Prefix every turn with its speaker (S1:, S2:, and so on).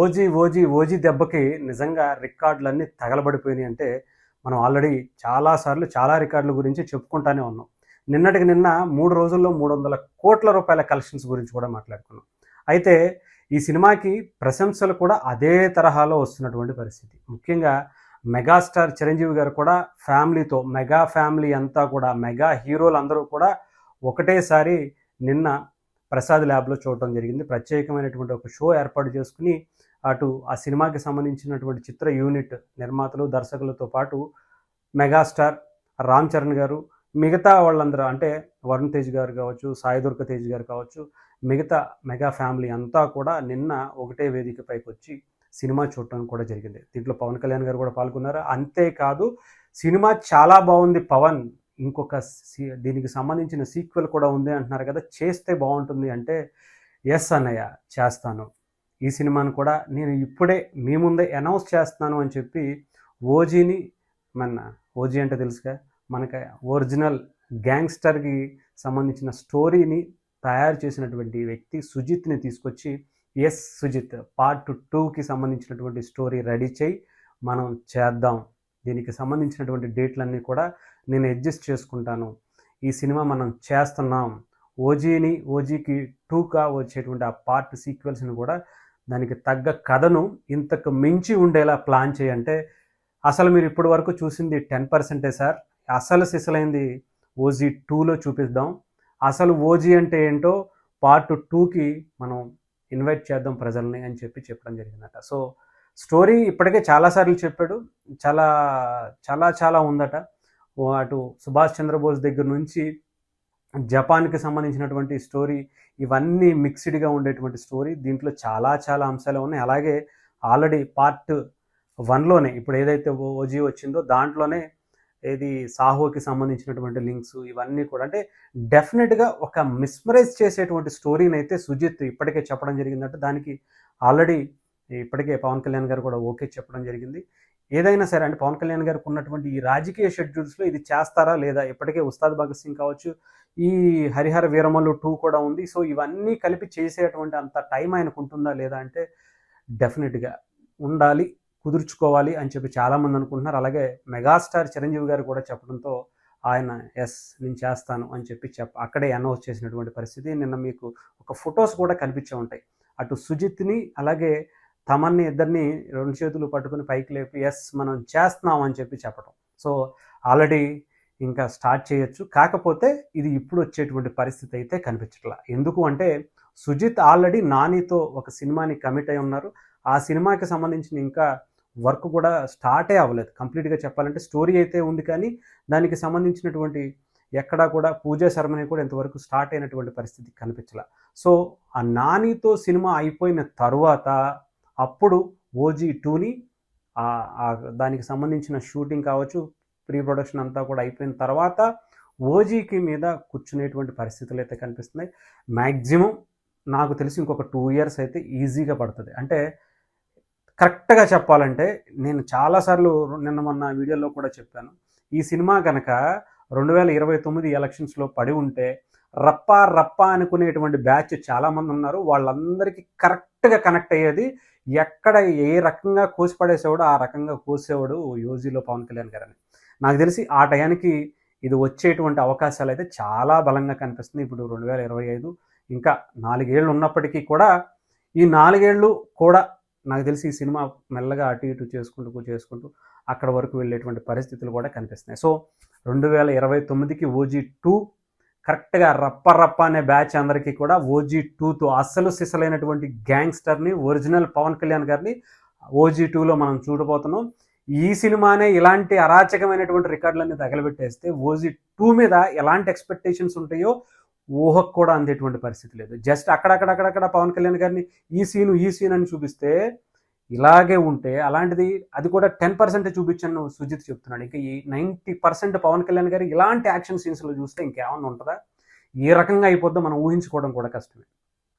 S1: OG OG OG దెబ్బకి నిజంగా రికార్డులన్నీ తగలబడిపోయినాయి అంటే మనం ఆల్రెడీ చాలాసార్లు చాలా రికార్డుల గురించి చెప్పుకుంటానే ఉన్నాం. నిన్నటికి నిన్న 3 రోజుల్లో 300 కోట్ల రూపాయల కలెక్షన్స్ గురించి కూడా మాట్లాడుకున్నాం. అయితే ఈ సినిమాకి ప్రశంసలు కూడా అదే తరహాలో వస్తున్నటువంటి పరిస్థితి. ముఖ్యంగా మెగాస్టార్ చిరంజీవి గారు కూడా ఫ్యామిలీతో మెగా ఫ్యామిలీ అంతా కూడా మెగా హీరోలందరూ కూడా ఒకటేసారి నిన్న ప్రసాద్ ల్యాబ్లో చూడటం జరిగింది. ప్రత్యేకమైనటువంటి ఒక షో ఏర్పాటు చేసుకుని అటు ఆ సినిమాకి సంబంధించినటువంటి చిత్ర యూనిట్ నిర్మాతలు దర్శకులతో పాటు మెగాస్టార్ రామ్ చరణ్ గారు మిగతా వాళ్ళందరూ అంటే వరుణ్ తేజ్ గారు కావచ్చు, సాయి దుర్గ తేజ్ గారు కావచ్చు, మిగతా మెగా ఫ్యామిలీ అంతా కూడా నిన్న ఒకటే వేదికపైకి వచ్చి సినిమా చూడటం కూడా జరిగింది. దీంట్లో పవన్ కళ్యాణ్ గారు కూడా పాల్గొన్నారు. అంతేకాదు సినిమా చాలా బాగుంది పవన్, ఇంకొక దీనికి సంబంధించిన సీక్వెల్ కూడా ఉంది అంటున్నారు కదా, చేస్తే బాగుంటుంది అంటే ఎస్ అన్నయ్య చేస్తాను, ఈ సినిమాను కూడా నేను ఇప్పుడే మీ ముందే అనౌన్స్ చేస్తున్నాను అని చెప్పి ఓజీని, మన ఓజీ అంటే తెలుసుగా మనకి ఒరిజినల్ గ్యాంగ్స్టర్కి సంబంధించిన స్టోరీని తయారు చేసినటువంటి వ్యక్తి సుజిత్ని తీసుకొచ్చి ఎస్ సుజిత్ పార్ట్ 2కి సంబంధించినటువంటి స్టోరీ రెడీ చేయి, మనం చేద్దాం, దీనికి సంబంధించినటువంటి డేట్లన్నీ కూడా నేను అడ్జస్ట్ చేసుకుంటాను, ఈ సినిమా మనం చేస్తున్నాం, ఓజీకి 2గా వచ్చేటువంటి ఆ పార్ట్ సీక్వెల్స్ని కూడా దానికి తగ్గ కథను ఇంతకు మించి ఉండేలా ప్లాన్ చేయంటే అసలు మీరు ఇప్పటి వరకు చూసింది 10% సార్, అసలు సిసలైంది ఓజీ 2లో చూపిద్దాం, అసలు ఓజీ అంటే ఏంటో పార్ట్ 2కి మనం ఇన్వైట్ చేద్దాం ప్రజల్ని అని చెప్పడం జరిగిందట. సో స్టోరీ ఇప్పటికే చాలాసార్లు చెప్పాడు, చాలా చాలా చాలా ఉందట. అటు సుభాష్ చంద్రబోస్ దగ్గర నుంచి జపాన్కి సంబంధించినటువంటి స్టోరీ, ఇవన్నీ మిక్స్డ్గా ఉండేటువంటి స్టోరీ. దీంట్లో చాలా చాలా అంశాలు ఉన్నాయి. అలాగే ఆల్రెడీ పార్ట్ 1లోనే ఇప్పుడు ఏదైతే ఓజీ వచ్చిందో దాంట్లోనే ఏది సాహోకి సంబంధించినటువంటి లింక్స్ ఇవన్నీ కూడా అంటే డెఫినెట్గా ఒక మిస్మరైజ్ చేసేటువంటి స్టోరీని అయితే సుజిత్ ఇప్పటికే చెప్పడం జరిగిందంటే దానికి ఆల్రెడీ ఇప్పటికే పవన్ కళ్యాణ్ గారు కూడా ఓకే చెప్పడం జరిగింది. ఏదైనా సరే అంటే పవన్ కళ్యాణ్ గారికి ఉన్నటువంటి ఈ రాజకీయ షెడ్యూల్స్లో ఇది చేస్తారా లేదా, ఇప్పటికే ఉస్తాద్ భగత్ సింగ్ కావచ్చు, ఈ హరిహర వీరమల్లు 2 కూడా ఉంది. సో ఇవన్నీ కలిపి చేసేటువంటి అంత టైం ఆయనకు ఉంటుందా లేదా అంటే డెఫినెట్గా ఉండాలి, కుదుర్చుకోవాలి అని చెప్పి చాలామంది అనుకుంటున్నారు. అలాగే మెగాస్టార్ చిరంజీవి గారు కూడా చెప్పడంతో ఆయన ఎస్ నేను చేస్తాను అని చెప్పి అక్కడే అనౌన్స్ చేసినటువంటి పరిస్థితి. నిన్న మీకు ఒక ఫొటోస్ కూడా కనిపించే ఉంటాయి. అటు సుజిత్ని అలాగే తమన్ని ఇద్దరిని 2 చేతులు పట్టుకుని పైకి లేపి ఎస్ మనం చేస్తున్నాం అని చెప్పడం. సో ఆల్రెడీ ఇంకా స్టార్ట్ చేయొచ్చు. కాకపోతే ఇది ఇప్పుడు వచ్చేటువంటి పరిస్థితి అయితే కనిపించట్లా. ఎందుకు అంటే సుజిత్ ఆల్రెడీ నానితో ఒక సినిమాని కమిట్ అయి ఉన్నారు. ఆ సినిమాకి సంబంధించిన ఇంకా వర్క్ కూడా స్టార్టే అవ్వలేదు. కంప్లీట్గా చెప్పాలంటే స్టోరీ అయితే ఉంది కానీ దానికి సంబంధించినటువంటి ఎక్కడా కూడా పూజా శర్మని కూడా ఇంతవరకు స్టార్ట్ అయినటువంటి పరిస్థితి కనిపించలా. సో ఆ నానితో సినిమా అయిపోయిన తరువాత అప్పుడు ఓజీ 2ని దానికి సంబంధించిన షూటింగ్ కావచ్చు, ప్రీ ప్రొడక్షన్ అంతా కూడా అయిపోయిన తర్వాత ఓజీకి మీద కూర్చునేటువంటి పరిస్థితులు అయితే కనిపిస్తున్నాయి. మ్యాక్సిమం నాకు తెలిసి ఇంకొక 2 years అయితే ఈజీగా పడుతుంది. అంటే కరెక్ట్గా చెప్పాలంటే నేను చాలాసార్లు నిన్న మొన్న వీడియోలో కూడా చెప్పాను, ఈ సినిమా కనుక 2029 ఎలక్షన్స్లో పడి ఉంటే రప్పా అనుకునేటువంటి బ్యాచ్ చాలామంది ఉన్నారు. వాళ్ళందరికీ కరెక్ట్గా కనెక్ట్ అయ్యేది, ఎక్కడ ఏ రకంగా కోసి పడేసేవాడు ఆ రకంగా కోసేవాడు ఓజీలో పవన్ కళ్యాణ్ గారని. నాకు తెలిసి ఆ టయానికి ఇది వచ్చేటువంటి అవకాశాలు అయితే చాలా బలంగా కనిపిస్తుంది. ఇప్పుడు 2025 ఇంకా 4 ఏళ్ళు ఉన్నప్పటికీ కూడా ఈ 4 ఏళ్ళు కూడా నాకు తెలిసి ఈ సినిమా మెల్లగా అటు ఇటు చేసుకుంటూ అక్కడ వరకు వెళ్ళేటువంటి పరిస్థితులు కూడా కనిపిస్తున్నాయి. సో 2029కి ఓజీ 2 కరెక్ట్గా రప్ప అనే బ్యాచ్ అందరికీ కూడా ఓజీ 2తో అస్సలు సిసలైనటువంటి గ్యాంగ్స్టర్ని ఒరిజినల్ పవన్ కళ్యాణ్ గారిని ఓజీ 2లో మనం చూడబోతున్నాం. ఈ సినిమానే ఇలాంటి అరాచకమైనటువంటి రికార్డులన్నీ తగలబెట్టేస్తే ఓజీ 2 మీద ఎలాంటి ఎక్స్పెక్టేషన్స్ ఉంటాయో ఊహకు కూడా అందేటువంటి పరిస్థితి లేదు. జస్ట్ అక్కడక్కడ పవన్ కళ్యాణ్ గారిని ఈ సీన్ అని చూపిస్తే ఇలాగే ఉంటే అలాంటిది అది కూడా 10% చూపించను సుజిత్ చెప్తున్నాడు. ఇంకా ఈ 90% పవన్ కళ్యాణ్ గారు ఇలాంటి యాక్షన్ సీన్స్లో చూస్తే ఇంకేమన్నా ఉంటుందా? ఏ రకంగా అయిపోద్దో మనం ఊహించుకోవడం కూడా కష్టమే.